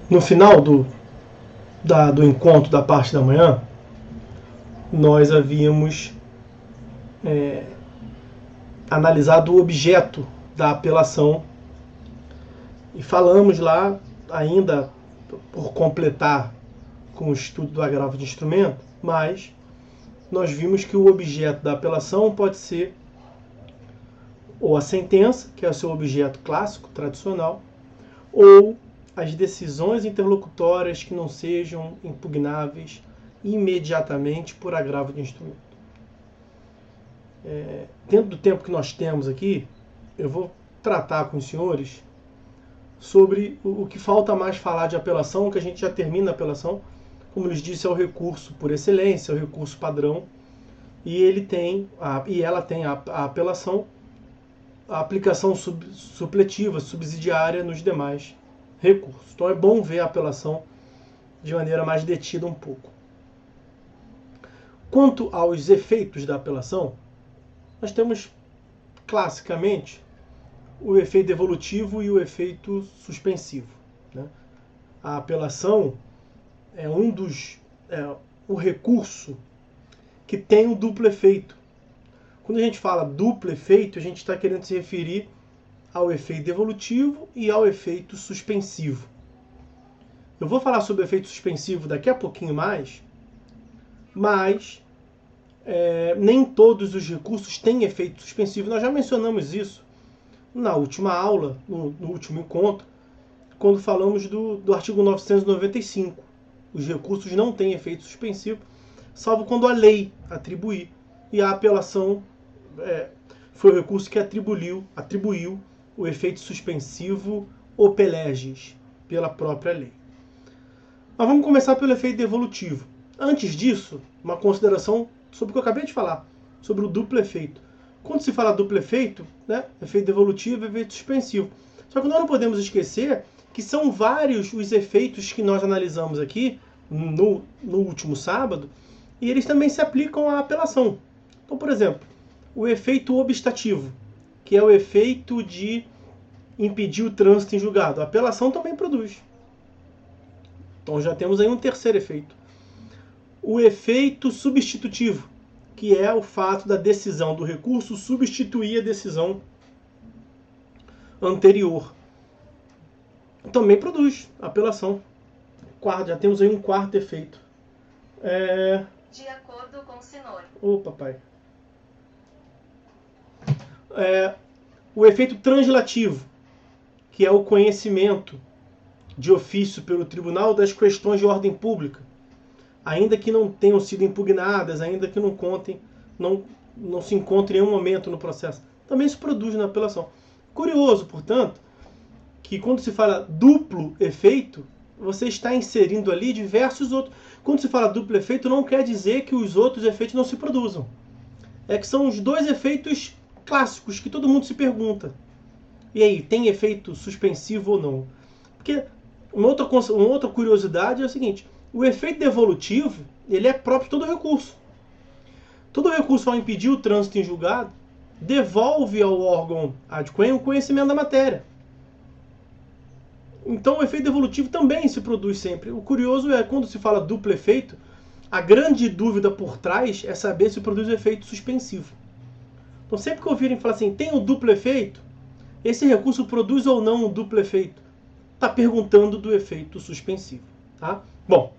No final do encontro da parte da manhã, nós havíamos analisado o objeto da apelação e falamos lá, ainda por completar com o estudo do agravo de instrumento, mas nós vimos que o objeto da apelação pode ser ou a sentença, que é o seu objeto clássico, tradicional, ou as decisões interlocutórias que não sejam impugnáveis imediatamente por agravo de instrumento. Dentro do tempo que nós temos aqui, eu vou tratar com os senhores sobre o que falta mais falar de apelação, que a gente já termina a apelação. Como eu lhes disse, é o recurso por excelência, é o recurso padrão, e ela tem a apelação, a aplicação supletiva, subsidiária nos demais recursos. Então é bom ver a apelação de maneira mais detida um pouco. Quanto aos efeitos da apelação, nós temos classicamente o efeito devolutivo e o efeito suspensivo, né? A apelação é o recurso que tem um duplo efeito. Quando a gente fala duplo efeito, a gente está querendo se referir ao efeito devolutivo e ao efeito suspensivo. Eu vou falar sobre o efeito suspensivo daqui a pouquinho mais, mas nem todos os recursos têm efeito suspensivo. Nós já mencionamos isso na última aula, no último encontro, quando falamos do artigo 995. Os recursos não têm efeito suspensivo, salvo quando a lei atribuir. E a apelação foi o recurso que atribuiu o efeito suspensivo ope legis, pela própria lei. Mas vamos começar pelo efeito devolutivo. Antes disso, uma consideração sobre o que eu acabei de falar, sobre o duplo efeito. Quando se fala duplo efeito, né, efeito devolutivo e efeito suspensivo. Só que nós não podemos esquecer que são vários os efeitos que nós analisamos aqui no último sábado, e eles também se aplicam à apelação. Então, por exemplo, o efeito obstativo, que é o efeito de impedir o trânsito em julgado. A apelação também produz. Então já temos aí um terceiro efeito. O efeito substitutivo, que é o fato da decisão do recurso substituir a decisão anterior. Também produz apelação. Já temos aí um quarto efeito. De acordo com o senhor. Ô, papai. O efeito translativo, que é o conhecimento de ofício pelo tribunal das questões de ordem pública, ainda que não tenham sido impugnadas, ainda que não se encontre em nenhum momento no processo. Também se produz na apelação. Curioso, portanto, que quando se fala duplo efeito, você está inserindo ali diversos outros. Quando se fala duplo efeito, não quer dizer que os outros efeitos não se produzam. É que são os dois efeitos clássicos que todo mundo se pergunta. E aí, tem efeito suspensivo ou não? Porque uma outra curiosidade é o seguinte: o efeito devolutivo, ele é próprio de todo recurso. Todo recurso, ao impedir o trânsito em julgado, devolve ao órgão ad quem o conhecimento da matéria. Então o efeito devolutivo também se produz sempre. O curioso é, quando se fala duplo efeito, a grande dúvida por trás é saber se produz o efeito suspensivo. Então sempre que ouvirem falar assim, tem um duplo efeito, esse recurso produz ou não um duplo efeito? Está perguntando do efeito suspensivo. Tá? Bom,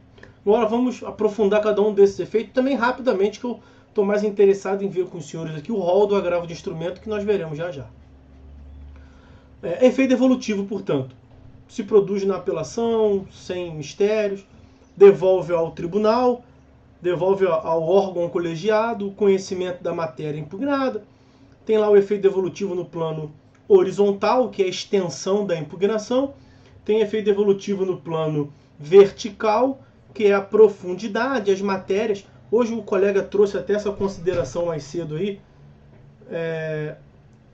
agora vamos aprofundar cada um desses efeitos também rapidamente, que eu estou mais interessado em ver com os senhores aqui o rol do agravo de instrumento, que nós veremos já já. Efeito devolutivo, portanto, se produz na apelação, sem mistérios, devolve ao tribunal, devolve ao órgão colegiado o conhecimento da matéria impugnada. Tem lá o efeito devolutivo no plano horizontal, que é a extensão da impugnação. Tem efeito devolutivo no plano vertical, que é a profundidade, as matérias. Hoje o colega trouxe até essa consideração mais cedo aí,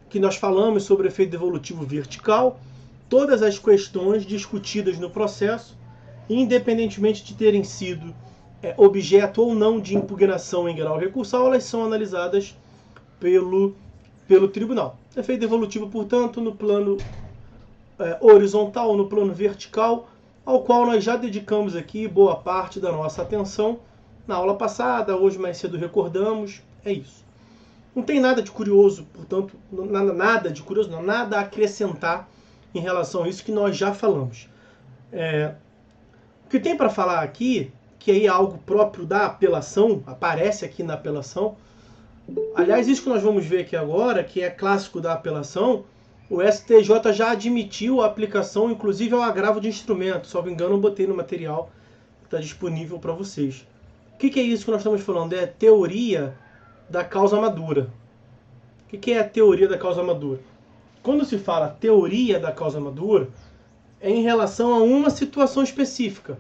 que nós falamos sobre o efeito devolutivo vertical. Todas as questões discutidas no processo, independentemente de terem sido objeto ou não de impugnação em grau recursal, elas são analisadas pelo tribunal. Efeito devolutivo, portanto, no plano horizontal, no plano vertical, ao qual nós já dedicamos aqui boa parte da nossa atenção na aula passada, hoje mais cedo recordamos, é isso. Não tem nada de curioso, portanto, nada a acrescentar em relação a isso que nós já falamos. O que tem para falar aqui, que aí é algo próprio da apelação, aparece aqui na apelação. Aliás, isso que nós vamos ver aqui agora, que é clássico da apelação, o STJ já admitiu a aplicação, inclusive ao agravo de instrumento. Salvo engano, eu botei no material que está disponível para vocês. O que é isso que nós estamos falando? É teoria da causa madura. O que é a teoria da causa madura? Quando se fala teoria da causa madura, é em relação a uma situação específica.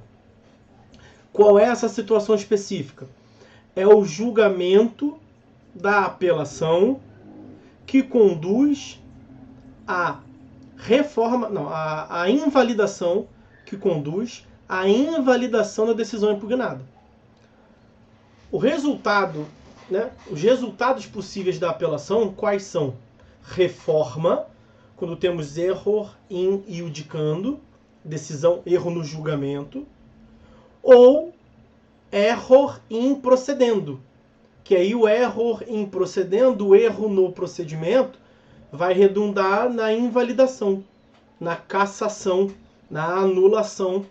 Qual é essa situação específica? É o julgamento da apelação que conduz à a invalidação, que conduz à invalidação da decisão impugnada. O resultado, os resultados possíveis da apelação, quais são? Reforma, quando temos error in iudicando, decisão, erro no julgamento, ou error in procedendo, que aí o error in procedendo, o erro no procedimento, vai redundar na invalidação, na cassação, na anulação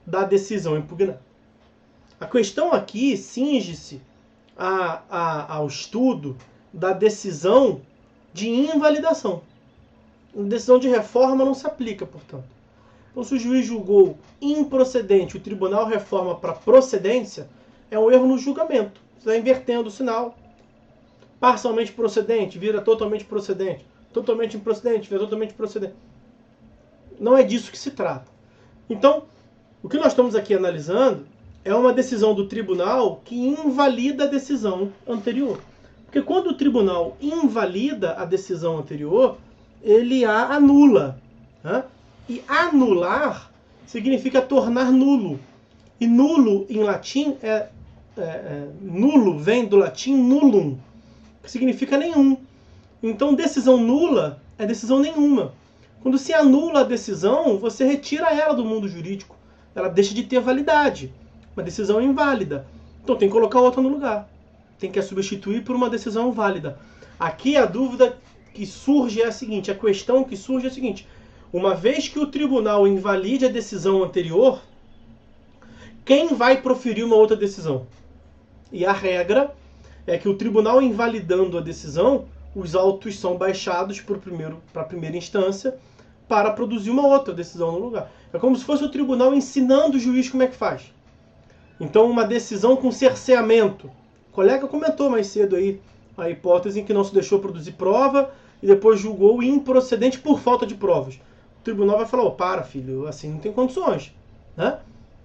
da decisão impugnada. A questão aqui cinge-se ao estudo da decisão de invalidação. A decisão de reforma não se aplica, portanto. Então, se o juiz julgou improcedente, o tribunal reforma para procedência, é um erro no julgamento. Você está invertendo o sinal. Parcialmente procedente vira totalmente procedente. Totalmente improcedente vira totalmente procedente. Não é disso que se trata. Então, o que nós estamos aqui analisando é uma decisão do tribunal que invalida a decisão anterior. Porque quando o tribunal invalida a decisão anterior, ele a anula. E anular significa tornar nulo. E nulo em latim nulo vem do latim nullum, que significa nenhum. Então decisão nula é decisão nenhuma. Quando se anula a decisão, você retira ela do mundo jurídico. Ela deixa de ter validade. Uma decisão inválida. Então tem que colocar outra no lugar. Tem que a substituir por uma decisão válida. Aqui a dúvida que surge é a seguinte, a questão que surge é a seguinte: uma vez que o tribunal invalide a decisão anterior, quem vai proferir uma outra decisão? E a regra é que o tribunal invalidando a decisão, os autos são baixados para a primeira instância para produzir uma outra decisão no lugar. É como se fosse o tribunal ensinando o juiz como é que faz. Então, uma decisão com cerceamento. O colega comentou mais cedo aí a hipótese em que não se deixou produzir prova e depois julgou improcedente por falta de provas. O tribunal vai falar, para filho, assim não tem condições.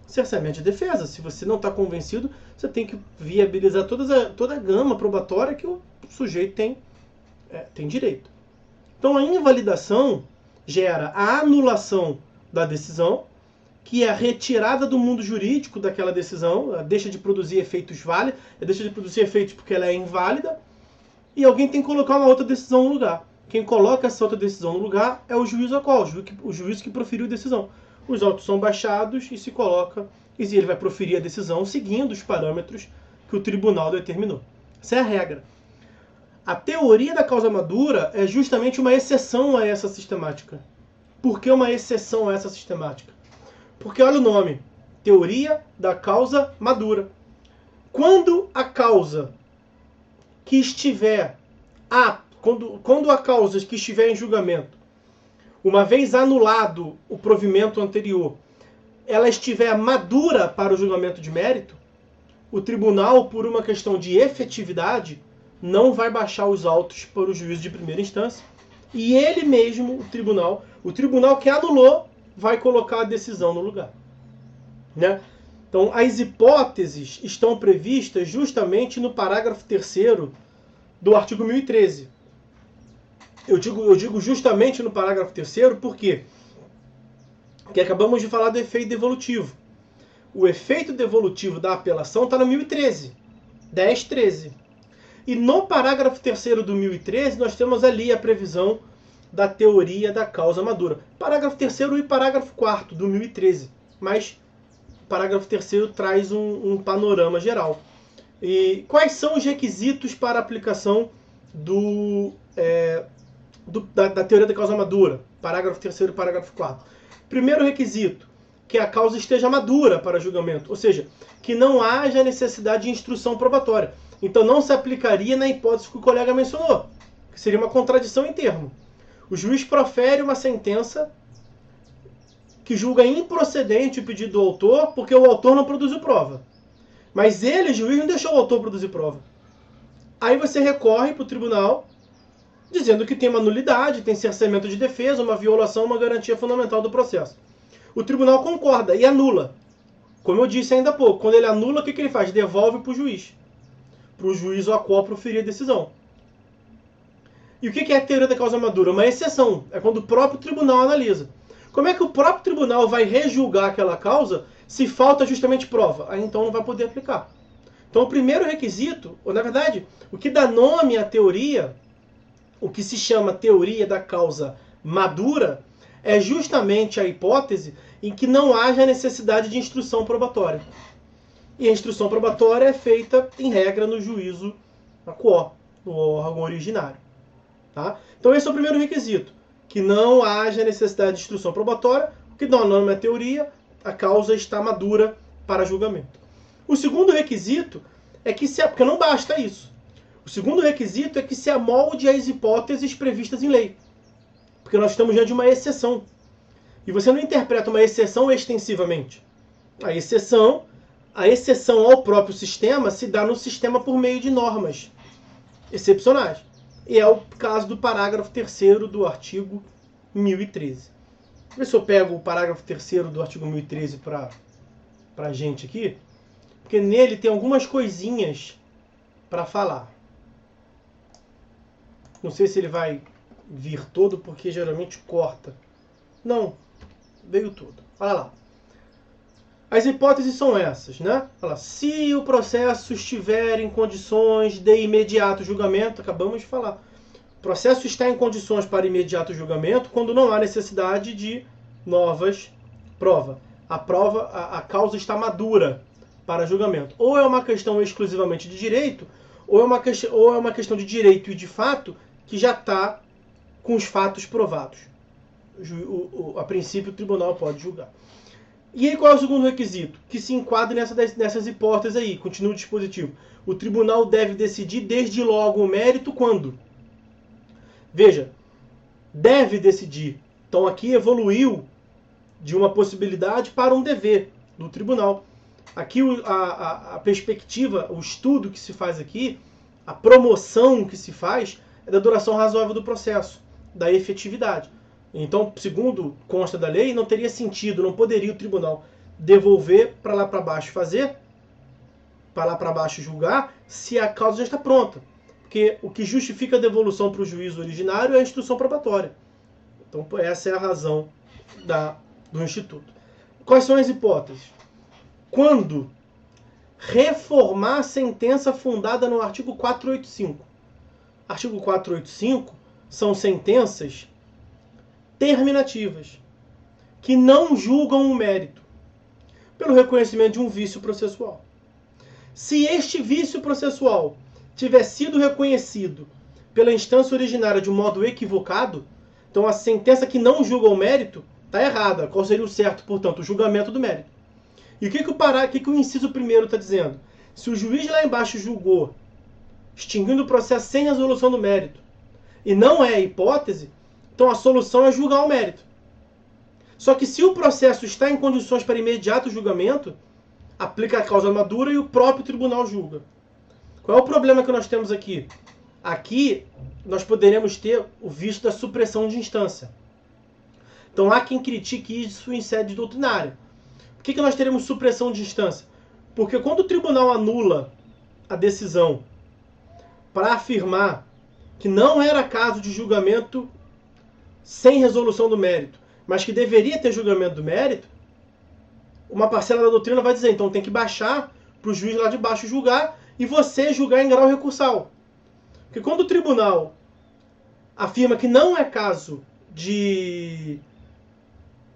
Cerceamento de defesa. Se você não está convencido, você tem que viabilizar toda a gama probatória que o sujeito tem direito. Então, a invalidação gera a anulação da decisão, que é a retirada do mundo jurídico daquela decisão, ela deixa de produzir efeitos válidos, ela deixa de produzir efeitos porque ela é inválida, e alguém tem que colocar uma outra decisão no lugar. Quem coloca essa outra decisão no lugar é o juiz o juiz que proferiu a decisão. Os autos são baixados e se coloca, e ele vai proferir a decisão seguindo os parâmetros que o tribunal determinou. Essa é a regra. A teoria da causa madura é justamente uma exceção a essa sistemática. Por que uma exceção a essa sistemática? Porque olha o nome, teoria da causa madura. Quando a causa que estiver quando a causa que estiver em julgamento, uma vez anulado o provimento anterior, ela estiver madura para o julgamento de mérito, o tribunal, por uma questão de efetividade, não vai baixar os autos para o juízo de primeira instância, e ele mesmo, o tribunal que anulou, vai colocar a decisão no lugar. Então, as hipóteses estão previstas justamente no parágrafo 3º do artigo 1013. Eu digo justamente no parágrafo 3º porque acabamos de falar do efeito devolutivo. O efeito devolutivo da apelação está no 1013, 1013. E no parágrafo 3º do 1013 nós temos ali a previsão da teoria da causa madura. Parágrafo 3º e parágrafo 4º do 1013. mas o parágrafo 3º traz um panorama geral. E quais são os requisitos para a aplicação da teoria da causa madura? Parágrafo 3º e parágrafo 4º. Primeiro requisito, que a causa esteja madura para julgamento, ou seja, que não haja necessidade de instrução probatória. Então não se aplicaria na hipótese que o colega mencionou, que seria uma contradição em termo. O juiz profere uma sentença que julga improcedente o pedido do autor porque o autor não produziu prova. Mas ele, juiz, não deixou o autor produzir prova. Aí você recorre para o tribunal dizendo que tem uma nulidade, tem cerceamento de defesa, uma violação, uma garantia fundamental do processo. O tribunal concorda e anula. Como eu disse ainda há pouco, quando ele anula, o que ele faz? Devolve para o juiz. Para o juiz ou a qual proferir a decisão. E o que é a teoria da causa madura? Uma exceção. É quando o próprio tribunal analisa. Como é que o próprio tribunal vai rejulgar aquela causa se falta justamente prova? Aí então não vai poder aplicar. Então o primeiro requisito, ou na verdade, o que dá nome à teoria, o que se chama teoria da causa madura, é justamente a hipótese em que não haja necessidade de instrução probatória. E a instrução probatória é feita, em regra, no juízo a quo, no órgão originário. Tá? Então esse é o primeiro requisito, que não haja necessidade de instrução probatória, o que dá nome à teoria, a causa está madura para julgamento. O segundo requisito é que porque não basta isso. O segundo requisito é que se amolde às hipóteses previstas em lei. Porque nós estamos diante de uma exceção. E você não interpreta uma exceção extensivamente. A exceção ao próprio sistema se dá no sistema por meio de normas excepcionais. E é o caso do parágrafo 3º do artigo 1013. Deixa eu ver se eu pego o parágrafo 3º do artigo 1013 para a gente aqui. Porque nele tem algumas coisinhas para falar. Não sei se ele vai vir todo, porque geralmente corta. Não, veio todo. Olha lá. As hipóteses são essas, né? Olha lá. Se o processo estiver em condições de imediato julgamento, acabamos de falar. O processo está em condições para imediato julgamento quando não há necessidade de novas provas. A causa está madura para julgamento. Ou é uma questão exclusivamente de direito, ou é uma questão de direito e de fato que já está com os fatos provados. A princípio, o tribunal pode julgar. E aí, qual é o segundo requisito? Que se enquadre nessas hipóteses aí. Continua o dispositivo. O tribunal deve decidir desde logo o mérito quando? Veja, deve decidir. Então aqui evoluiu de uma possibilidade para um dever do tribunal. Aqui a perspectiva, o estudo que se faz aqui, a promoção que se faz é da duração razoável do processo, da efetividade. Então, segundo consta da lei, não teria sentido, não poderia o tribunal devolver para lá para baixo fazer, para lá para baixo julgar, se a causa já está pronta. Porque o que justifica a devolução para o juízo originário é a instrução probatória. Então, essa é a razão do Instituto. Quais são as hipóteses? Quando reformar a sentença fundada no artigo 485. Artigo 485 são sentenças terminativas, que não julgam o mérito, pelo reconhecimento de um vício processual. Se este vício processual tiver sido reconhecido pela instância originária de um modo equivocado, então a sentença que não julga o mérito está errada. Qual seria o certo, portanto? O julgamento do mérito. E o que o inciso primeiro está dizendo? Se o juiz lá embaixo julgou, extinguindo o processo sem resolução do mérito, e não é hipótese, então a solução é julgar o mérito. Só que se o processo está em condições para imediato julgamento, aplica a causa madura e o próprio tribunal julga. Qual é o problema que nós temos aqui? Aqui nós poderemos ter o vício da supressão de instância. Então há quem critique isso em sede doutrinária. Por que nós teremos supressão de instância? Porque quando o tribunal anula a decisão para afirmar que não era caso de julgamento sem resolução do mérito, mas que deveria ter julgamento do mérito, uma parcela da doutrina vai dizer, então tem que baixar para o juiz lá de baixo julgar e você julgar em grau recursal. Porque quando o tribunal afirma que não é caso de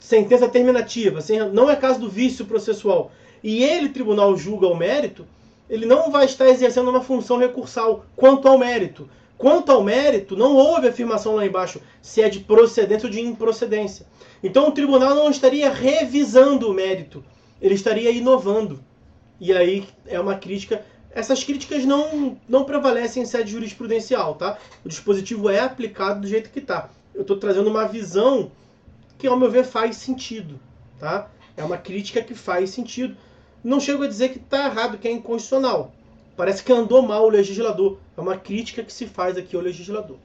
sentença terminativa, não é caso do vício processual, e ele, tribunal, julga o mérito, ele não vai estar exercendo uma função recursal quanto ao mérito. Quanto ao mérito, não houve afirmação lá embaixo se é de procedência ou de improcedência. Então o tribunal não estaria revisando o mérito, ele estaria inovando. E aí é uma crítica. Essas críticas não prevalecem em sede jurisprudencial, tá? O dispositivo é aplicado do jeito que está. Eu estou trazendo uma visão que, ao meu ver, faz sentido, tá? É uma crítica que faz sentido. Não chego a dizer que está errado, que é inconstitucional. Parece que andou mal o legislador. É uma crítica que se faz aqui ao legislador.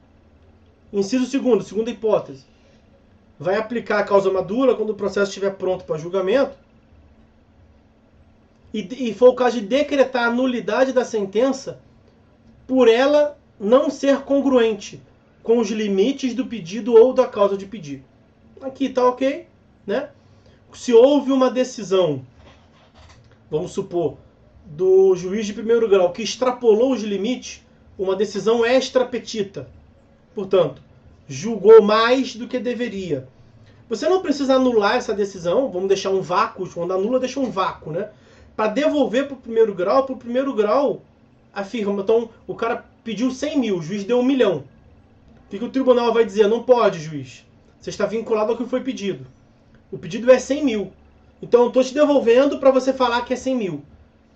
Inciso segundo, segunda hipótese. Vai aplicar a causa madura quando o processo estiver pronto para julgamento e for o caso de decretar a nulidade da sentença por ela não ser congruente com os limites do pedido ou da causa de pedir. Aqui está ok, né? Se houve uma decisão, vamos supor, do juiz de primeiro grau que extrapolou os limites, uma decisão extra petita, portanto, julgou mais do que deveria. Você não precisa anular essa decisão, vamos deixar um vácuo, quando anula deixa um vácuo, né? Para devolver para o primeiro grau afirma, então o cara pediu 100 mil, o juiz deu 1 milhão. O que o tribunal vai dizer? Não pode, juiz. Você está vinculado ao que foi pedido. O pedido é 100 mil. Então eu estou te devolvendo para você falar que é 100 mil.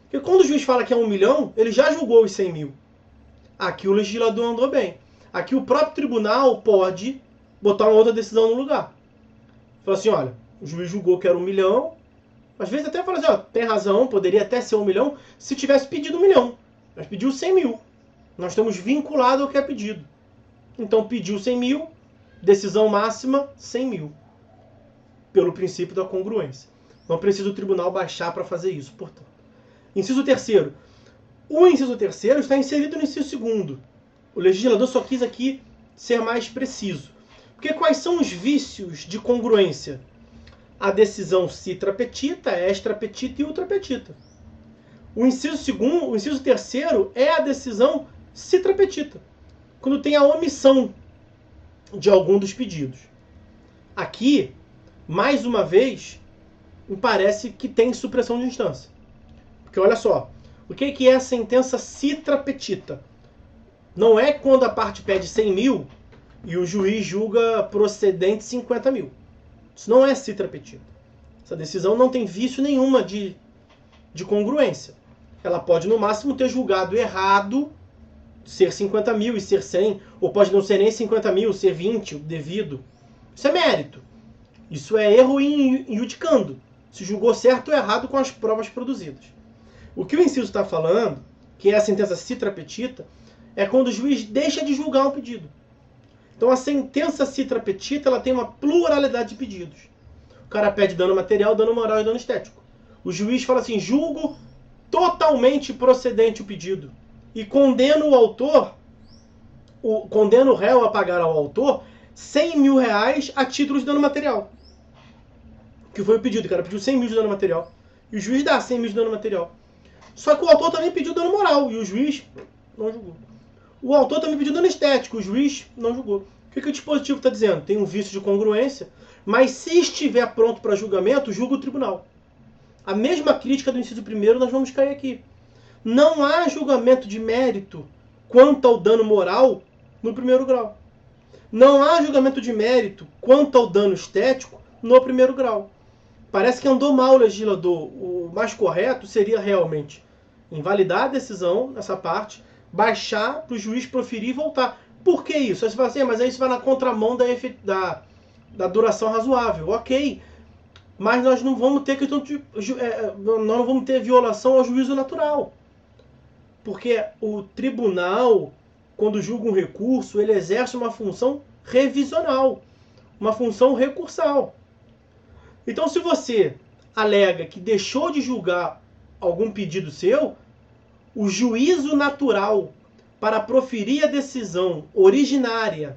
Porque quando o juiz fala que é 1 milhão, ele já julgou os 100 mil. Aqui o legislador andou bem. Aqui o próprio tribunal pode botar uma outra decisão no lugar. Fala assim, olha, o juiz julgou que era 1 milhão. Às vezes até fala assim, ó, tem razão, poderia até ser 1 milhão se tivesse pedido 1 milhão. Mas pediu 100 mil. Nós estamos vinculados ao que é pedido. Então pediu 100 mil, decisão máxima 100 mil. Pelo princípio da congruência. Não precisa o tribunal baixar para fazer isso, portanto. Inciso terceiro. O inciso terceiro está inserido no inciso segundo. O legislador só quis aqui ser mais preciso. Porque quais são os vícios de congruência? A decisão citra petita, extra petita e ultra petita. O inciso terceiro é a decisão citra petita, quando tem a omissão de algum dos pedidos. Aqui, mais uma vez, me parece que tem supressão de instância. Porque olha só, o que é a sentença citra petita? Não é quando a parte pede 100 mil e o juiz julga procedente 50 mil. Isso não é citra petita. Essa decisão não tem vício nenhuma de congruência. Ela pode, no máximo, ter julgado errado, ser 50 mil e ser 100, ou pode não ser nem 50 mil, ser 20, o devido. Isso é mérito. Isso é erro em judicando. Se julgou certo ou errado com as provas produzidas. O que o inciso está falando, que é a sentença citra petita, é quando o juiz deixa de julgar um pedido. Então a sentença citra petita ela tem uma pluralidade de pedidos. O cara pede dano material, dano moral e dano estético. O juiz fala assim, julgo totalmente procedente o pedido. E condeno o autor, condeno o réu a pagar ao autor 100 mil reais a título de dano material. Que foi o pedido, o cara pediu 100 mil de dano material. E o juiz dá 100 mil de dano material. Só que o autor também pediu dano moral e o juiz não julgou. O autor também pediu dano estético, o juiz não julgou. O que o dispositivo está dizendo? Tem um vício de congruência, mas se estiver pronto para julgamento, julga o tribunal. A mesma crítica do inciso primeiro nós vamos cair aqui. Não há julgamento de mérito quanto ao dano moral no primeiro grau. Não há julgamento de mérito quanto ao dano estético no primeiro grau. Parece que andou mal o legislador. O mais correto seria realmente invalidar a decisão nessa parte, baixar para o juiz proferir e voltar. Por que isso? Aí você fala assim, mas aí isso vai na contramão da duração razoável. Ok, mas nós não vamos ter questão nós não vamos ter violação ao juízo natural. Porque o tribunal, quando julga um recurso, ele exerce uma função revisional, uma função recursal. Então, se você alega que deixou de julgar algum pedido seu, o juízo natural para proferir a decisão originária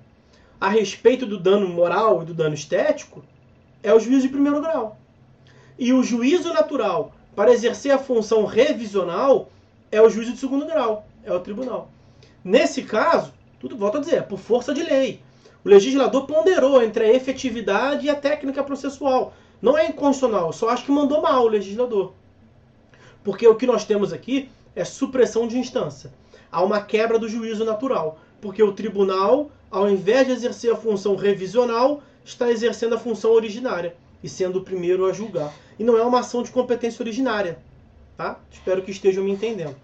a respeito do dano moral e do dano estético é o juízo de primeiro grau. E o juízo natural para exercer a função revisional é o juízo de segundo grau, é o tribunal. Nesse caso, tudo volto a dizer, é por força de lei. O legislador ponderou entre a efetividade e a técnica processual. Não é inconstitucional, eu só acho que mandou mal o legislador. Porque o que nós temos aqui é supressão de instância. Há uma quebra do juízo natural. Porque o tribunal, ao invés de exercer a função revisional, está exercendo a função originária e sendo o primeiro a julgar. E não é uma ação de competência originária. Tá? Espero que estejam me entendendo.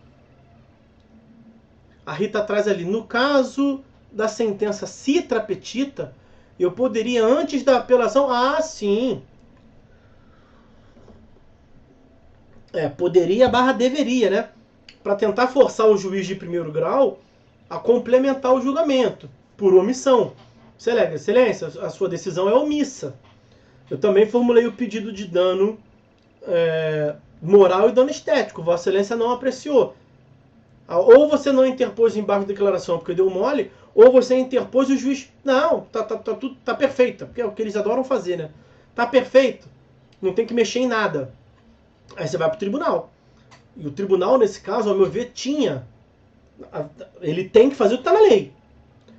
A Rita traz ali, no caso da sentença citra petita, eu poderia, antes da apelação... Ah, sim! Poderia / deveria, né? Para tentar forçar o juiz de primeiro grau a complementar o julgamento, por omissão. Excelência, a sua decisão é omissa. Eu também formulei o pedido de dano moral e dano estético. Vossa Excelência não apreciou. Ou você não interpôs embaixo da declaração porque deu mole, ou você interpôs e o juiz... Não, tá perfeito. Porque é o que eles adoram fazer, né? Tá perfeito. Não tem que mexer em nada. Aí você vai para o tribunal. E o tribunal, nesse caso, ao meu ver, ele tem que fazer o que está na lei.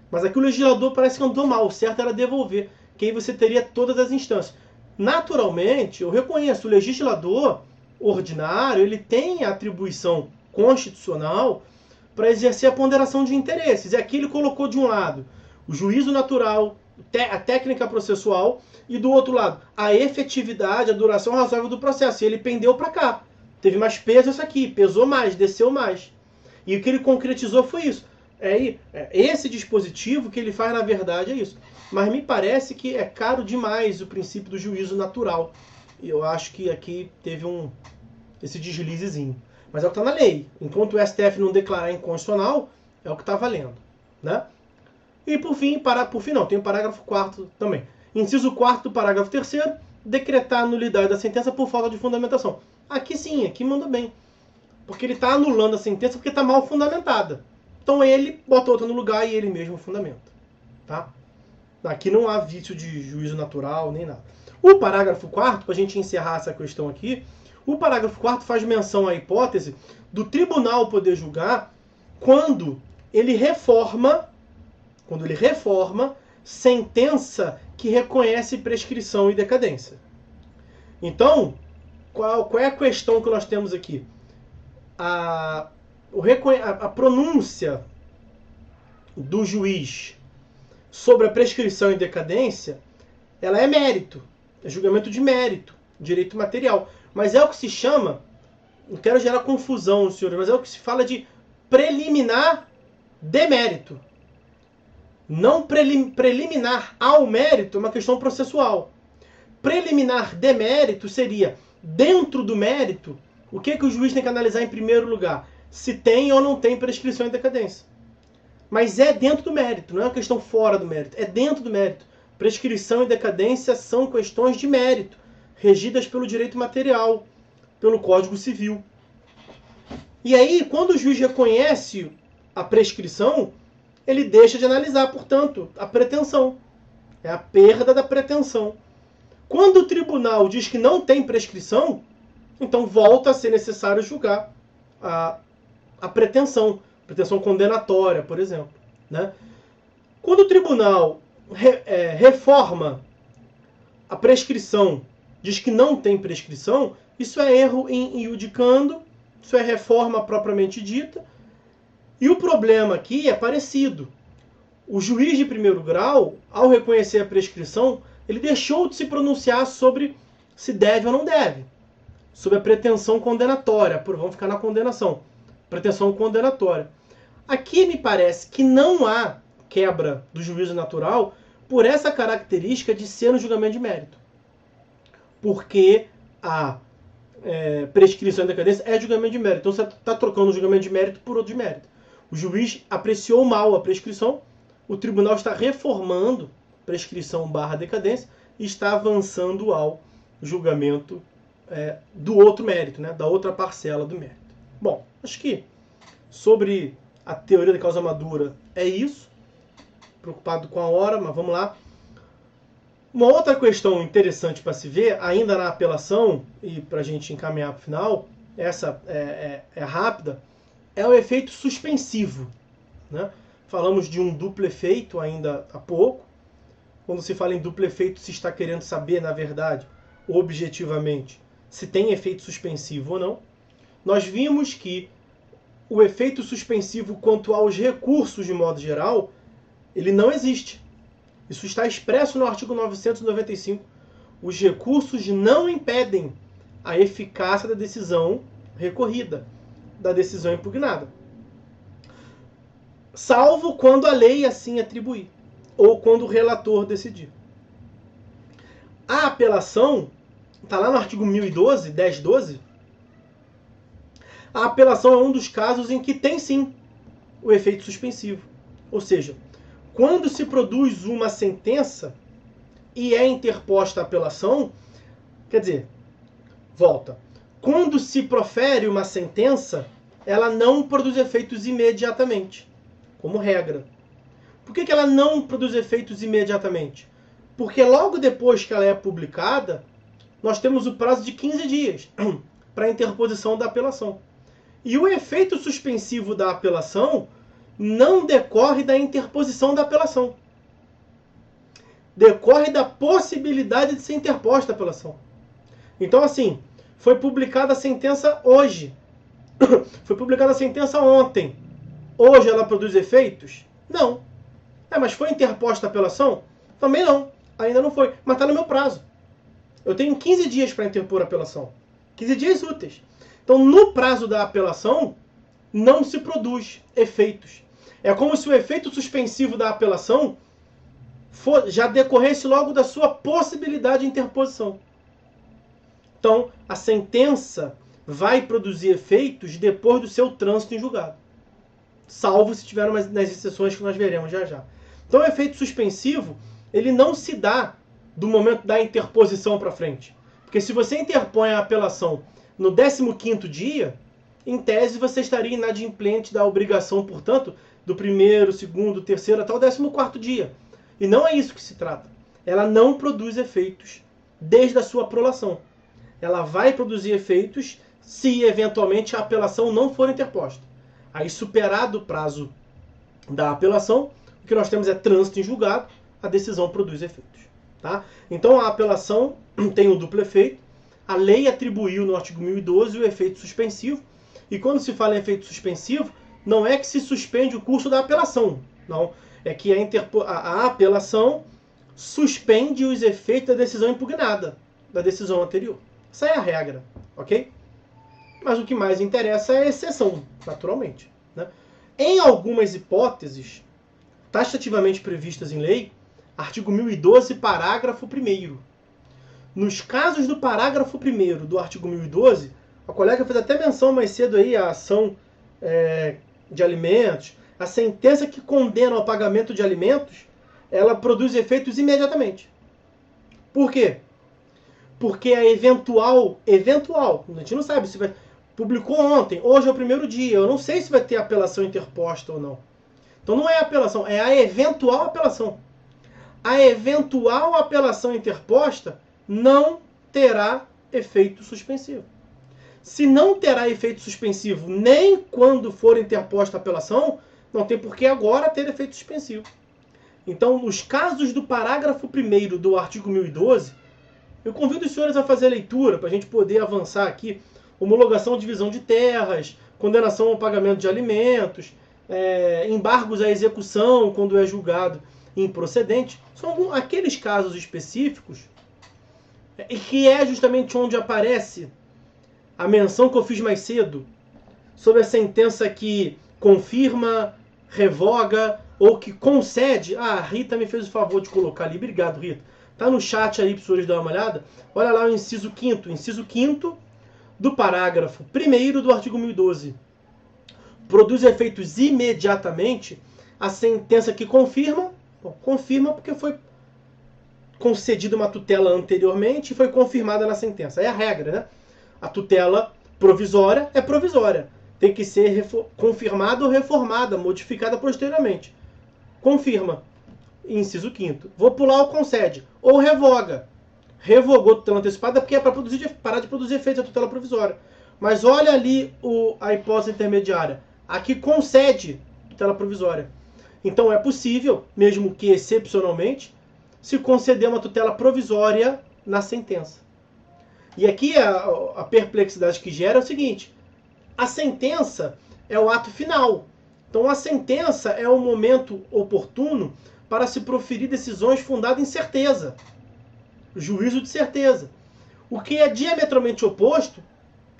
Mas aqui o legislador parece que andou mal. O certo era devolver. Que aí você teria todas as instâncias. Naturalmente, eu reconheço, o legislador ordinário, ele tem a atribuição constitucional para exercer a ponderação de interesses. E aqui ele colocou de um lado o juízo natural, a técnica processual, e do outro lado a efetividade, a duração razoável do processo. E ele pendeu para cá. Teve mais peso isso aqui, pesou mais, desceu mais. E o que ele concretizou foi isso. Esse dispositivo que ele faz, na verdade, é isso. Mas me parece que é caro demais o princípio do juízo natural. E eu acho que aqui teve esse deslizezinho. Mas é o que está na lei. Enquanto o STF não declarar inconstitucional, é o que está valendo. Né? E por fim não, tem o parágrafo 4º também. Inciso 4º do parágrafo 3º, decretar a nulidade da sentença por falta de fundamentação. Aqui sim, aqui manda bem. Porque ele está anulando a sentença porque está mal fundamentada. Então ele bota outra no lugar e ele mesmo fundamenta. Tá? Aqui não há vício de juízo natural nem nada. O parágrafo 4º, para a gente encerrar essa questão aqui, o parágrafo 4º faz menção à hipótese do tribunal poder julgar quando ele reforma sentença que reconhece prescrição e decadência. Então, qual é a questão que nós temos aqui? A pronúncia do juiz sobre a prescrição e decadência, ela é mérito, é julgamento de mérito, direito material. Mas é o que se chama, não quero gerar confusão, senhores, mas é o que se fala de preliminar de mérito. Não preliminar ao mérito é uma questão processual. Preliminar de mérito seria, dentro do mérito, o que o juiz tem que analisar em primeiro lugar? Se tem ou não tem prescrição e decadência. Mas é dentro do mérito, não é uma questão fora do mérito, é dentro do mérito. Prescrição e decadência são questões de mérito, regidas pelo direito material, pelo Código Civil. E aí, quando o juiz reconhece a prescrição, ele deixa de analisar, portanto, a pretensão. É a perda da pretensão. Quando o tribunal diz que não tem prescrição, então volta a ser necessário julgar a pretensão condenatória, por exemplo. Né? Quando o tribunal reforma a prescrição, diz que não tem prescrição, isso é erro em iudicando, isso é reforma propriamente dita. E o problema aqui é parecido. O juiz de primeiro grau, ao reconhecer a prescrição, ele deixou de se pronunciar sobre se deve ou não deve. Sobre a pretensão condenatória. Vamos ficar na condenação. Pretensão condenatória. Aqui me parece que não há quebra do juízo natural por essa característica de ser no julgamento de mérito. Porque a prescrição e decadência é julgamento de mérito. Então você está trocando o julgamento de mérito por outro de mérito. O juiz apreciou mal a prescrição, o tribunal está reformando prescrição / decadência e está avançando ao julgamento do outro mérito, né? Da outra parcela do mérito. Bom, acho que sobre a teoria da causa madura é isso. Preocupado com a hora, mas vamos lá. Uma outra questão interessante para se ver, ainda na apelação, e para a gente encaminhar para o final, essa é rápida, é o efeito suspensivo. Né? Falamos de um duplo efeito ainda há pouco. quando se fala em duplo efeito, se está querendo saber, na verdade, objetivamente, se tem efeito suspensivo ou não. Nós vimos que o efeito suspensivo quanto aos recursos, de modo geral, ele não existe. Isso está expresso no artigo 995. Os recursos não impedem a eficácia da decisão recorrida, da decisão impugnada. Salvo quando a lei assim atribuir, ou quando o relator decidir. A apelação, está lá no artigo 1012, 1012, a apelação é um dos casos em que tem sim o efeito suspensivo. Ou seja, quando se produz uma sentença e é interposta a apelação, quer dizer, volta. Quando se profere uma sentença, ela não produz efeitos imediatamente, como regra. Por que ela não produz efeitos imediatamente? Porque logo depois que ela é publicada, nós temos o prazo de 15 dias para a interposição da apelação. E o efeito suspensivo da apelação não decorre da interposição da apelação. Decorre da possibilidade de ser interposta a apelação. Então, assim, foi publicada a sentença hoje. Foi publicada a sentença ontem. Hoje ela produz efeitos? Não. Mas foi interposta a apelação? Também não. Ainda não foi. Mas está no meu prazo. Eu tenho 15 dias para interpor a apelação. 15 dias úteis. Então, no prazo da apelação, não se produz efeitos. É como se o efeito suspensivo da apelação já decorresse logo da sua possibilidade de interposição. Então, a sentença vai produzir efeitos depois do seu trânsito em julgado. Salvo se tiver nas exceções que nós veremos já já. Então, o efeito suspensivo, ele não se dá do momento da interposição para frente. Porque se você interpõe a apelação no 15º dia, em tese você estaria inadimplente da obrigação, portanto, do 1º, 2º, 3º até o 14º dia. E não é isso que se trata. Ela não produz efeitos desde a sua prolação. Ela vai produzir efeitos se, eventualmente, a apelação não for interposta. Aí, superado o prazo da apelação, o que nós temos é trânsito em julgado, a decisão produz efeitos. Tá? Então, a apelação tem um duplo efeito. A lei atribuiu no artigo 1012 o efeito suspensivo. E quando se fala em efeito suspensivo, não é que se suspende o curso da apelação. Não. É que a apelação suspende os efeitos da decisão impugnada, da decisão anterior. Essa é a regra, ok? Mas o que mais interessa é a exceção, naturalmente. Né? Em algumas hipóteses, taxativamente previstas em lei, artigo 1012, parágrafo 1º. Nos casos do parágrafo 1º do artigo 1012, a colega fez até menção mais cedo aí a ação de alimentos, a sentença que condena ao pagamento de alimentos, ela produz efeitos imediatamente. Por quê? Porque a eventual, a gente não sabe se vai... Publicou ontem, hoje é o 1º dia, eu não sei se vai ter apelação interposta ou não. Então não é a apelação, é a eventual apelação. A eventual apelação interposta não terá efeito suspensivo. Se não terá efeito suspensivo nem quando for interposta a apelação, não tem por que agora ter efeito suspensivo. Então, nos casos do parágrafo 1º do artigo 1012, eu convido os senhores a fazer a leitura para a gente poder avançar aqui. Homologação de divisão de terras, condenação ao pagamento de alimentos, embargos à execução quando é julgado improcedente. São aqueles casos específicos e que é justamente onde aparece a menção que eu fiz mais cedo sobre a sentença que confirma, revoga ou que concede. Ah, a Rita me fez o favor de colocar ali. Obrigado, Rita. Tá no chat aí para os senhores darem uma olhada. Olha lá o inciso 5º. Inciso 5º do parágrafo 1º do artigo 1012. Produz efeitos imediatamente a sentença que confirma. Bom, confirma porque foi concedida uma tutela anteriormente e foi confirmada na sentença. É a regra, né? A tutela provisória é provisória. Tem que ser confirmada ou reformada, modificada posteriormente. Confirma. Inciso 5º. Vou pular o concede. Ou revoga. Revogou a tutela antecipada porque é para parar de produzir efeitos a tutela provisória. Mas olha ali a hipótese intermediária. A que concede tutela provisória. Então é possível, mesmo que excepcionalmente, se conceder uma tutela provisória na sentença. E aqui a perplexidade que gera é o seguinte: a sentença é o ato final. Então a sentença é o momento oportuno para se proferir decisões fundadas em certeza, juízo de certeza. O que é diametralmente oposto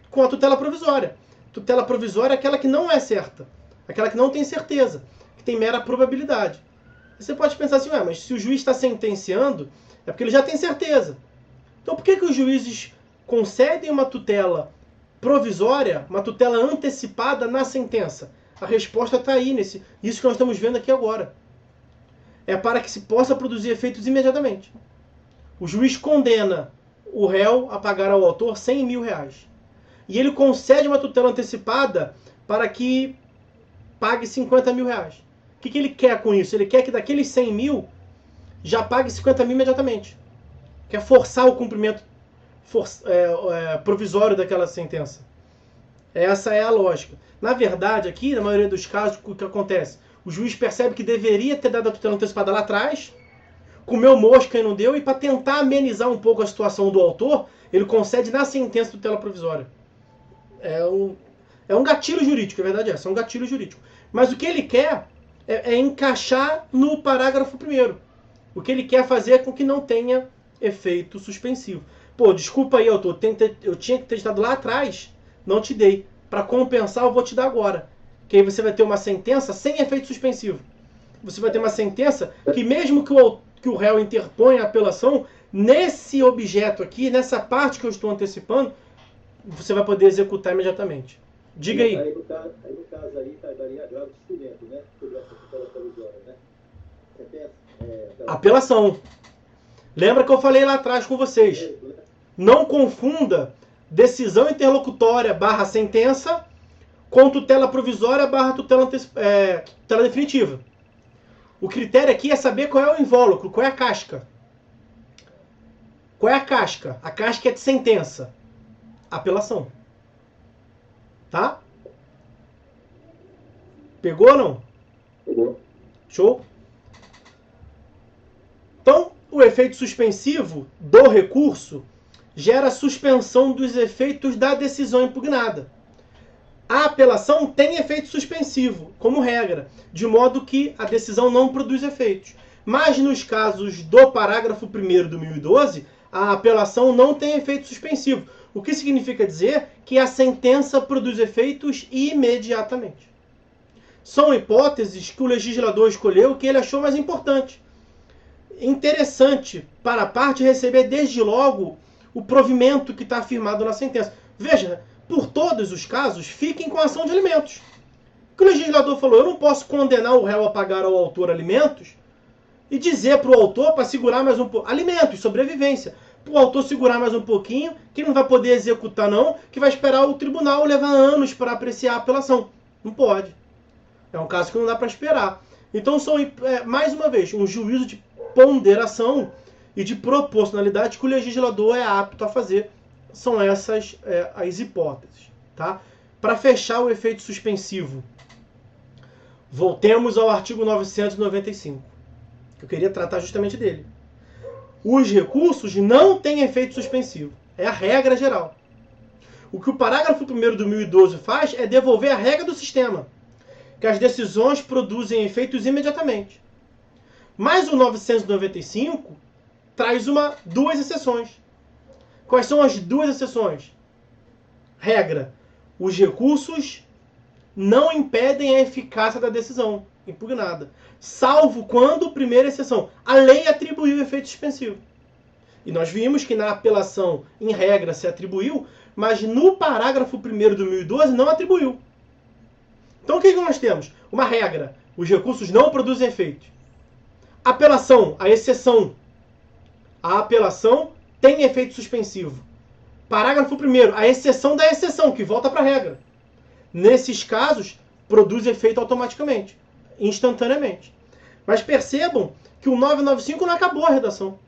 com a tutela provisória. Tutela provisória é aquela que não é certa, aquela que não tem certeza, que tem mera probabilidade. Você pode pensar assim, mas se o juiz está sentenciando, é porque ele já tem certeza. Então por que os juízes concedem uma tutela provisória, uma tutela antecipada na sentença? A resposta está aí, isso que nós estamos vendo aqui agora. É para que se possa produzir efeitos imediatamente. O juiz condena o réu a pagar ao autor 100 mil reais. E ele concede uma tutela antecipada para que pague 50 mil reais. O que ele quer com isso? Ele quer que daqueles 100 mil já pague 50 mil imediatamente. Quer forçar o cumprimento provisório daquela sentença. Essa é a lógica. Na verdade, aqui, na maioria dos casos, o que acontece? O juiz percebe que deveria ter dado a tutela antecipada lá atrás, comeu mosca e não deu, e para tentar amenizar um pouco a situação do autor, ele concede na sentença tutela provisória. É um gatilho jurídico, a verdade é essa, é um gatilho jurídico. Mas o que ele quer é encaixar no parágrafo 1º. O que ele quer fazer é com que não tenha efeito suspensivo. Pô, desculpa aí, autor, eu tinha que ter estado lá atrás, não te dei. Para compensar, eu vou te dar agora. Que aí você vai ter uma sentença sem efeito suspensivo. Você vai ter uma sentença que mesmo que o réu interponha a apelação, nesse objeto aqui, nessa parte que eu estou antecipando, você vai poder executar imediatamente. Diga aí. Aí no caso aí, daria agravo de instrumento, né? Sobre essa tutela provisória, né? Apelação. Lembra que eu falei lá atrás com vocês. Não confunda decisão interlocutória / sentença com tutela provisória / tutela definitiva. O critério aqui é saber qual é o invólucro, qual é a casca. Qual é a casca? A casca é de sentença. Apelação. Tá? Pegou ou não? Pegou. Show? Então, o efeito suspensivo do recurso gera suspensão dos efeitos da decisão impugnada. A apelação tem efeito suspensivo, como regra, de modo que a decisão não produz efeitos. Mas nos casos do parágrafo 1º do 1012, a apelação não tem efeito suspensivo. O que significa dizer que a sentença produz efeitos imediatamente. São hipóteses que o legislador escolheu que ele achou mais importante. Interessante para a parte receber desde logo o provimento que está afirmado na sentença. Veja, por todos os casos, fiquem com a ação de alimentos. O que o legislador falou, eu não posso condenar o réu a pagar ao autor alimentos e dizer para o autor para segurar mais um pouco. Alimentos, sobrevivência. Para o autor segurar mais um pouquinho, que não vai poder executar não, que vai esperar o tribunal levar anos para apreciar a apelação. Não pode. É um caso que não dá para esperar. Então, mais uma vez, um juízo de ponderação e de proporcionalidade que o legislador é apto a fazer. São essas as hipóteses. Tá? Para fechar o efeito suspensivo, voltemos ao artigo 995. Eu queria tratar justamente dele. Os recursos não têm efeito suspensivo. É a regra geral. O que o parágrafo 1º do 1012 faz é devolver a regra do sistema, que as decisões produzem efeitos imediatamente. Mas o 995 traz duas exceções. Quais são as duas exceções? Regra: os recursos não impedem a eficácia da decisão impugnada, salvo quando, primeira exceção, a lei atribuiu efeito suspensivo. E nós vimos que na apelação, em regra, se atribuiu, mas no parágrafo 1º do 1012 não atribuiu. Então o que nós temos? Uma regra: os recursos não produzem efeito. Apelação, a exceção. A apelação tem efeito suspensivo. Parágrafo 1º, a exceção da exceção, que volta para a regra. Nesses casos, produz efeito automaticamente, instantaneamente. Mas percebam que o 995 não acabou a redação.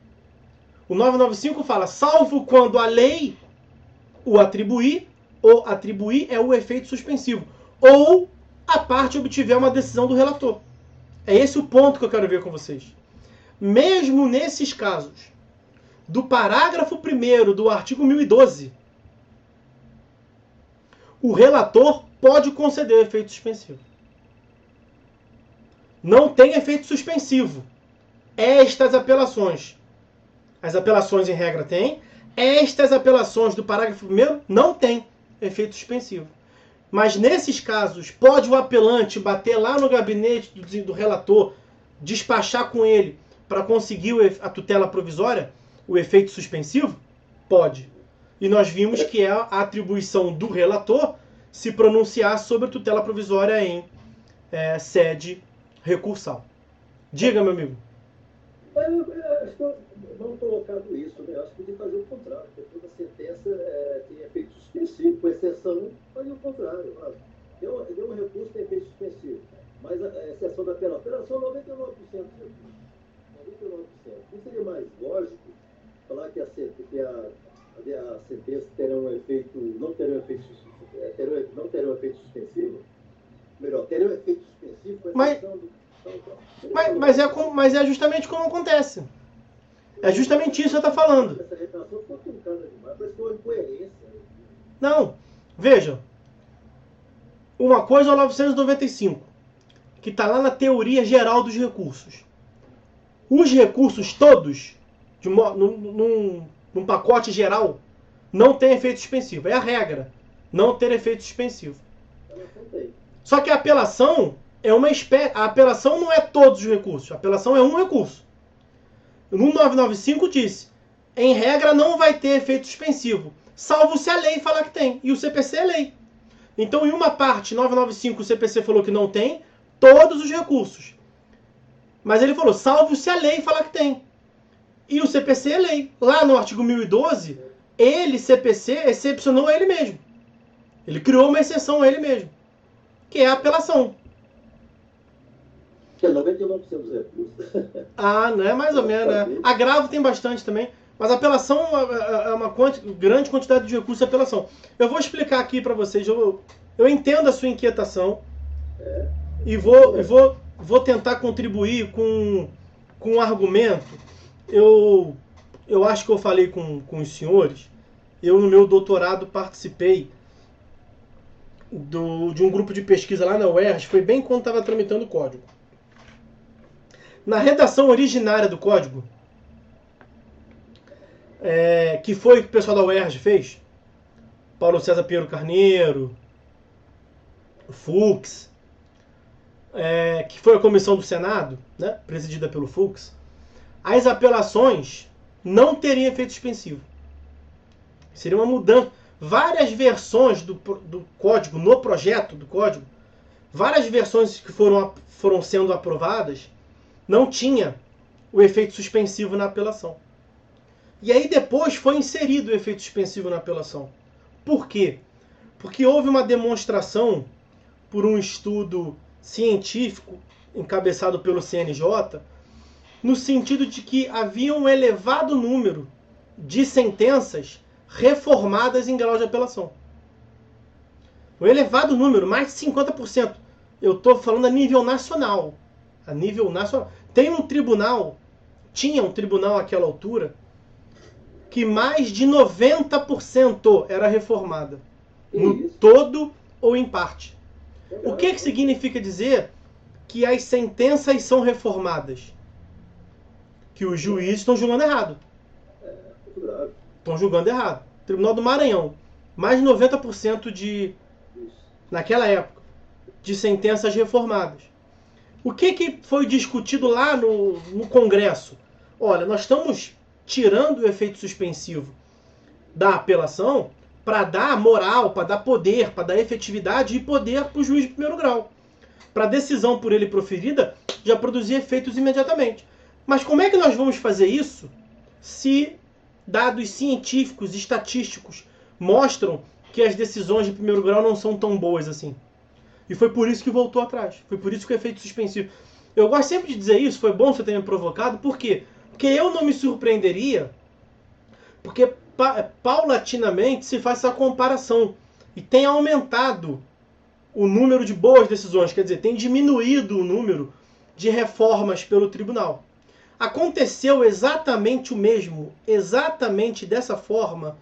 O 995 fala, salvo quando a lei o atribuir é o efeito suspensivo, ou a parte obtiver uma decisão do relator. É esse o ponto que eu quero ver com vocês. mesmo nesses casos, do parágrafo 1º do artigo 1012, o relator pode conceder efeito suspensivo. Não tem efeito suspensivo. Estas apelações, as apelações em regra têm, estas apelações do parágrafo 1º não têm efeito suspensivo. Mas nesses casos, pode o apelante bater lá no gabinete do relator, despachar com ele para conseguir a tutela provisória, o efeito suspensivo? Pode. E nós vimos que é a atribuição do relator se pronunciar sobre a tutela provisória em sede recursal. Diga, meu amigo. Eu acho que não colocado isso, né? Eu acho que podia fazer o contrário, porque toda sentença tem efeito suspensivo, com exceção, fazer o contrário. Deu um recurso, tem efeito suspensivo, mas a exceção da apelação, 99% de recurso. 99%. Não seria mais lógico falar que a sentença terá um efeito, não terá um efeito suspensivo? Melhor, terá um efeito suspensivo com exceção do... Mas é justamente como acontece. É justamente isso que você está falando. Essa retração foi truncada demais, parece que é uma incoerência. Não, veja. Uma coisa é o 995, que está lá na teoria geral dos recursos. Os recursos todos, num pacote geral, não tem efeito suspensivo. É a regra, não ter efeito suspensivo. Só que a apelação é uma espécie. A apelação não é todos os recursos. A apelação é um recurso. No 995 disse, em regra não vai ter efeito suspensivo, salvo se a lei falar que tem. E o CPC é lei. Então, em uma parte, 995, o CPC falou que não tem todos os recursos. Mas ele falou, salvo se a lei falar que tem. E o CPC é lei. Lá no artigo 1012, ele, CPC, excepcionou ele mesmo. Ele criou uma exceção a ele mesmo, que é a apelação. Que é 99% dos recursos. Não é mais ou menos, né? Agravo tem bastante também. Mas a apelação é uma grande quantidade de recursos de apelação. Eu vou explicar aqui para vocês. Eu entendo a sua inquietação. E vou tentar contribuir com um argumento. Eu acho que eu falei com os senhores. Eu, no meu doutorado, participei de um grupo de pesquisa lá na UERJ. Foi bem quando estava tramitando o código. Na redação originária do código, que foi o que o pessoal da UERJ fez, Paulo César Pinheiro Carneiro, Fux, que foi a comissão do Senado, né, presidida pelo Fux, as apelações não teriam efeito suspensivo. Seria uma mudança. Várias versões do código, no projeto do código, várias versões que foram sendo aprovadas, não tinha o efeito suspensivo na apelação. E aí depois foi inserido o efeito suspensivo na apelação. Por quê? Porque houve uma demonstração por um estudo científico encabeçado pelo CNJ, no sentido de que havia um elevado número de sentenças reformadas em grau de apelação. Um elevado número, mais de 50%. Eu estou falando a nível nacional. A nível nacional. Tinha um tribunal àquela altura, que mais de 90% era reformada. No todo ou em parte. O que significa dizer que as sentenças são reformadas? Que os juízes estão julgando errado. Estão julgando errado. Tribunal do Maranhão, mais de 90% naquela época, de sentenças reformadas. O que foi discutido lá no Congresso? Olha, nós estamos tirando o efeito suspensivo da apelação para dar moral, para dar poder, para dar efetividade e poder para o juiz de primeiro grau. Para a decisão por ele proferida já produzir efeitos imediatamente. Mas como é que nós vamos fazer isso se dados científicos, estatísticos, mostram que as decisões de primeiro grau não são tão boas assim? E foi por isso que voltou atrás. Foi por isso que o efeito suspensivo. Eu gosto sempre de dizer isso, foi bom você ter me provocado. Por quê? Porque eu não me surpreenderia, porque paulatinamente se faz essa comparação. E tem aumentado o número de boas decisões, quer dizer, tem diminuído o número de reformas pelo tribunal. Aconteceu exatamente o mesmo, exatamente dessa forma,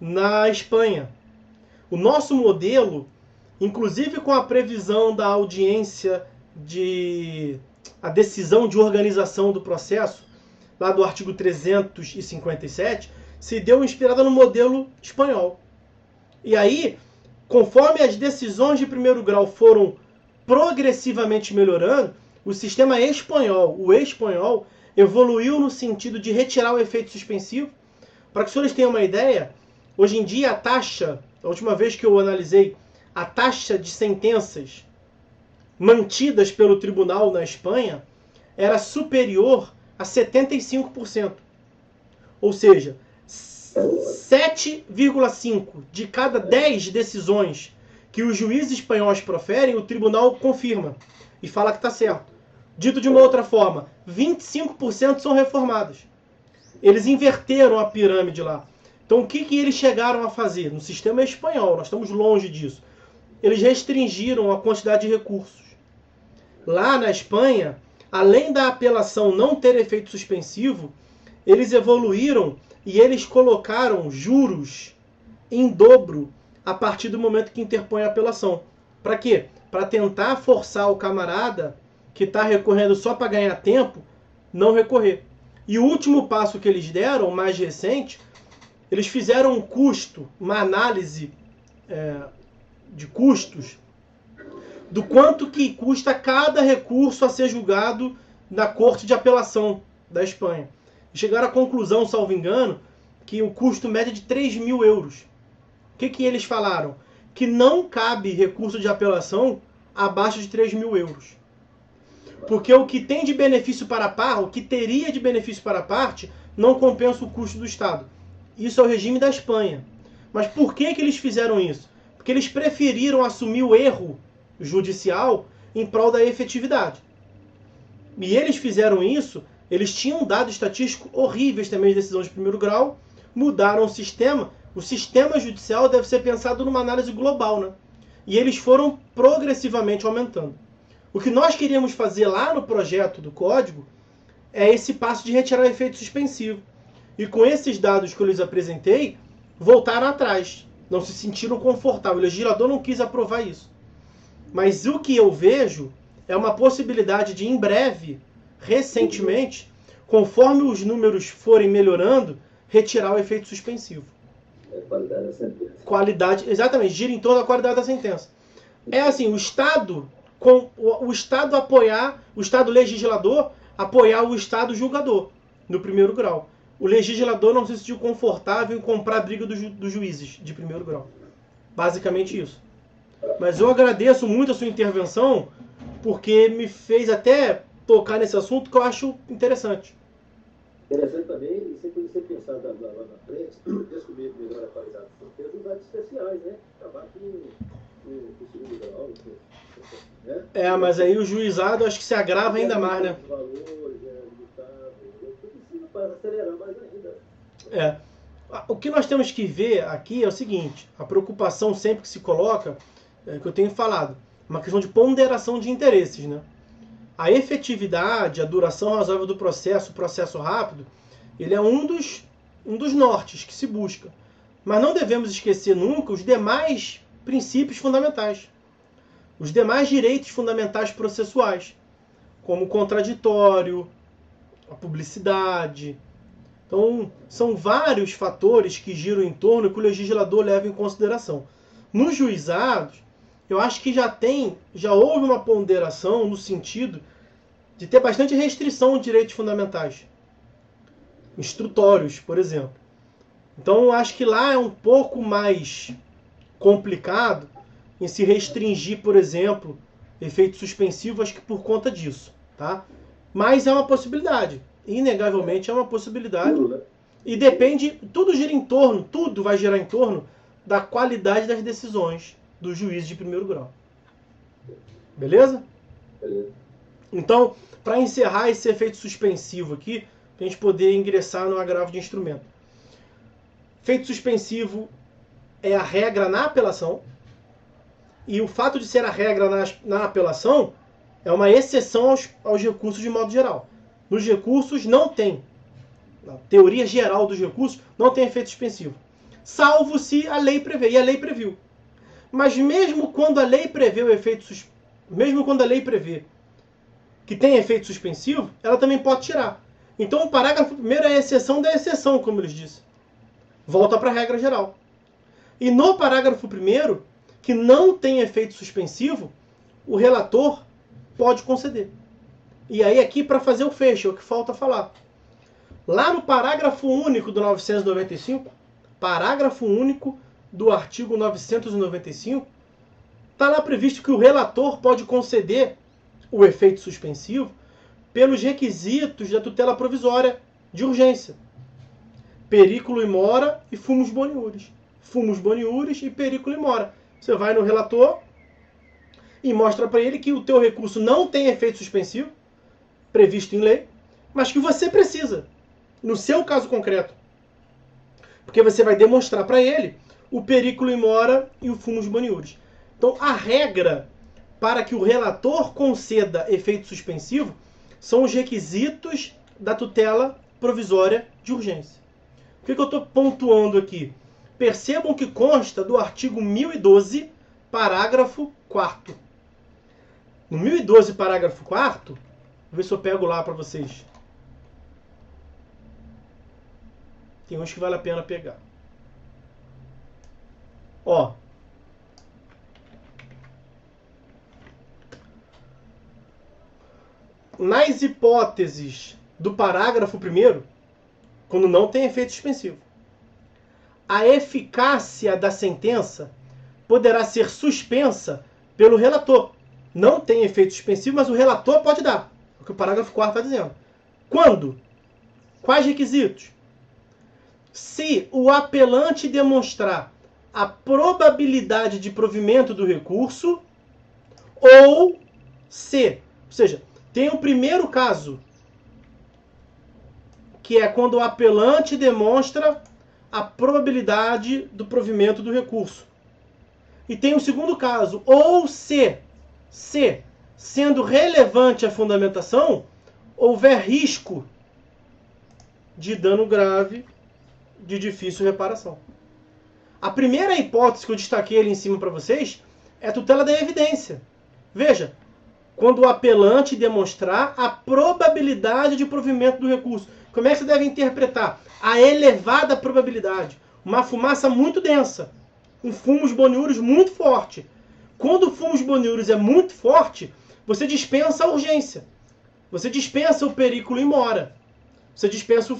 na Espanha. O nosso modelo, inclusive com a previsão da audiência a decisão de organização do processo, lá do artigo 357, se deu inspirada no modelo espanhol. E aí, conforme as decisões de primeiro grau foram progressivamente melhorando, o sistema espanhol, o espanhol, evoluiu no sentido de retirar o efeito suspensivo. Para que os senhores tenham uma ideia, hoje em dia a última vez que eu analisei, a taxa de sentenças mantidas pelo tribunal na Espanha era superior a 75%. Ou seja, 7,5 de cada 10 decisões que os juízes espanhóis proferem, o tribunal confirma e fala que está certo. Dito de uma outra forma, 25% são reformadas. Eles inverteram a pirâmide lá. Então o que eles chegaram a fazer? No sistema espanhol, nós estamos longe disso. Eles restringiram a quantidade de recursos. Lá na Espanha, além da apelação não ter efeito suspensivo, eles evoluíram e eles colocaram juros em dobro a partir do momento que interpõe a apelação. Para quê? Para tentar forçar o camarada que está recorrendo só para ganhar tempo, não recorrer. E o último passo que eles deram, mais recente, eles fizeram um custo, uma análise de custos, do quanto que custa cada recurso a ser julgado na Corte de Apelação da Espanha. E chegaram à conclusão, salvo engano, que o custo médio é de 3 mil euros. O que eles falaram? Que não cabe recurso de apelação abaixo de 3 mil euros. Porque o que tem de benefício para a parte, o que teria de benefício para a parte, não compensa o custo do Estado. Isso é o regime da Espanha. Mas por que eles fizeram isso? Porque eles preferiram assumir o erro judicial em prol da efetividade. E eles fizeram isso, eles tinham dados estatísticos horríveis também de decisão de primeiro grau, mudaram o sistema. O sistema judicial deve ser pensado numa análise global, né? E eles foram progressivamente aumentando. O que nós queríamos fazer lá no projeto do código é esse passo de retirar o efeito suspensivo. E com esses dados que eu lhes apresentei, voltaram atrás. Não se sentiram confortáveis. O legislador não quis aprovar isso. Mas o que eu vejo é uma possibilidade de, em breve, recentemente, conforme os números forem melhorando, retirar o efeito suspensivo. Qualidade da sentença. Qualidade, exatamente, gira em torno da qualidade da sentença. É assim, o Estado apoiar, o Estado legislador apoiar o Estado julgador, no primeiro grau. O legislador não se sentiu confortável em comprar a briga dos juízes de primeiro grau. Basicamente isso. Mas eu agradeço muito a sua intervenção, porque me fez até tocar nesse assunto que eu acho interessante. Interessante também, e sempre você pensar lá na frente, descobrir melhor a qualidade da sentença, os atos especiais, né? Acabar com o segundo grau, né? Mas aí o juizado acho que se agrava ainda mais, né? Os valores, limitado, precisa para acelerar mais ainda. O que nós temos que ver aqui é o seguinte, a preocupação sempre que se coloca, que eu tenho falado, uma questão de ponderação de interesses, né? A efetividade, a duração razoável do processo, o processo rápido, ele é um dos nortes que se busca. Mas não devemos esquecer nunca os demais princípios fundamentais. Os demais direitos fundamentais processuais, como o contraditório, a publicidade. Então, são vários fatores que giram em torno que o legislador leva em consideração. Nos juizados, eu acho que já houve uma ponderação no sentido de ter bastante restrição de direitos fundamentais. Instrutórios, por exemplo. Então, eu acho que lá é um pouco mais complicado em se restringir, por exemplo, efeito suspensivo, acho que por conta disso. Tá? Mas é uma possibilidade. Inegavelmente é uma possibilidade. E depende, tudo vai girar em torno da qualidade das decisões do juiz de primeiro grau. Beleza? Beleza. Então, para encerrar esse efeito suspensivo aqui, para a gente poder ingressar no agravo de instrumento. Efeito suspensivo é a regra na apelação, e o fato de ser a regra na apelação é uma exceção aos recursos de modo geral. nos recursos não tem, na teoria geral dos recursos, não tem efeito suspensivo. Salvo se a lei prevê, e a lei previu. Mas mesmo quando a lei prevê o efeito mesmo quando a lei prevê que tem efeito suspensivo, ela também pode tirar. Então o parágrafo 1º é a exceção da exceção, como eles disse. Volta para a regra geral. E no parágrafo 1º, que não tem efeito suspensivo, o relator pode conceder. E aí aqui para fazer o fecho, é o que falta falar. Lá no parágrafo único do 995, parágrafo único do artigo 995, está lá previsto que o relator pode conceder o efeito suspensivo pelos requisitos da tutela provisória de urgência. Periculo e mora e fumus boniuris. Fumus boniuris e periculo e mora. Você vai no relator e mostra para ele que o teu recurso não tem efeito suspensivo, previsto em lei, mas que você precisa, no seu caso concreto. Porque você vai demonstrar para ele o periculo e mora e o fumus boniuris. Então, a regra para que o relator conceda efeito suspensivo são os requisitos da tutela provisória de urgência. O que eu estou pontuando aqui? Percebam que consta do artigo 1012, parágrafo 4º. No 1012, parágrafo 4º, vou ver se eu pego lá para vocês. Tem uns que vale a pena pegar. Ó. Nas hipóteses do parágrafo 1º, quando não tem efeito suspensivo, a eficácia da sentença poderá ser suspensa pelo relator. Não tem efeito suspensivo, mas o relator pode dar. É o que o parágrafo 4º está dizendo. Quando? Quais requisitos? Se o apelante demonstrar a probabilidade de provimento do recurso ou seja, tem o primeiro caso, que é quando o apelante demonstra a probabilidade do provimento do recurso. E tem o segundo caso, ou se, sendo relevante a fundamentação, houver risco de dano grave de difícil reparação. A primeira hipótese que eu destaquei ali em cima para vocês é a tutela da evidência. Veja, quando o apelante demonstrar a probabilidade de provimento do recurso. Como é que você deve interpretar? A elevada probabilidade. Uma fumaça muito densa. Um fumus boniuris muito forte. Quando o fumus boniuris é muito forte, você dispensa a urgência. Você dispensa o periculo e mora. Você dispensa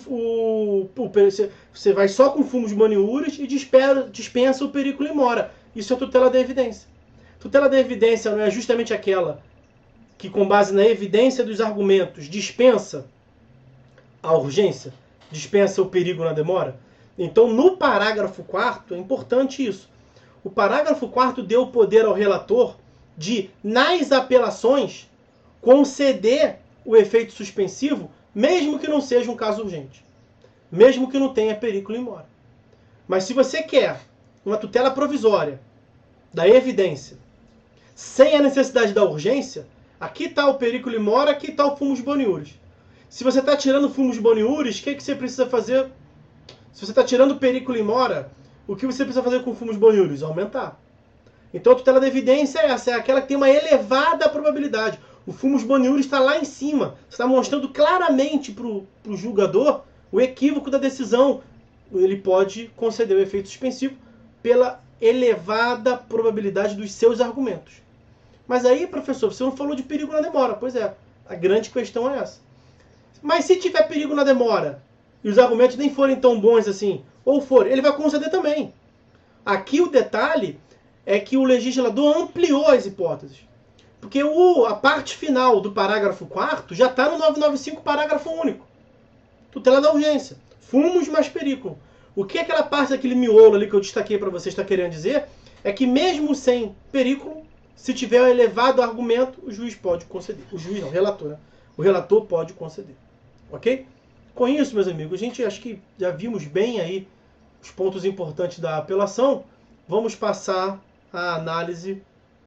você vai só com fumus boniuris e dispensa o periculo e mora. Isso é tutela da evidência. Tutela da evidência não é justamente aquela que, com base na evidência dos argumentos, dispensa a urgência, dispensa o perigo na demora? Então, no parágrafo 4º, é importante isso. O parágrafo 4º deu o poder ao relator de, nas apelações, conceder o efeito suspensivo, mesmo que não seja um caso urgente. Mesmo que não tenha periculo in mora. Mas se você quer uma tutela provisória da evidência, sem a necessidade da urgência, aqui está o periculo in mora, aqui está o fumus boniuris. Se você está tirando o fumus boniuris, o que você precisa fazer? Se você está tirando o periculo in mora, o que você precisa fazer com o fumus boniuris? Aumentar. Então a tutela da evidência é essa, é aquela que tem uma elevada probabilidade. O fumus boniuris está lá em cima. Você está mostrando claramente para o julgador o equívoco da decisão. Ele pode conceder o efeito suspensivo pela elevada probabilidade dos seus argumentos. Mas aí, professor, você não falou de perigo na demora. Pois é, a grande questão é essa. Mas se tiver perigo na demora e os argumentos nem forem tão bons assim, ou forem, ele vai conceder também. Aqui o detalhe é que o legislador ampliou as hipóteses. Porque a parte final do parágrafo 4º já está no 995, parágrafo único. Tutela da urgência. Fumus mais periculo. O que aquela parte daquele miolo ali que eu destaquei para vocês está querendo dizer é que mesmo sem periculo, se tiver um elevado argumento, o juiz pode conceder. O juiz não, o relator, né? O relator pode conceder. Ok? Com isso, meus amigos, a gente acho que já vimos bem aí os pontos importantes da apelação. Vamos passar à análise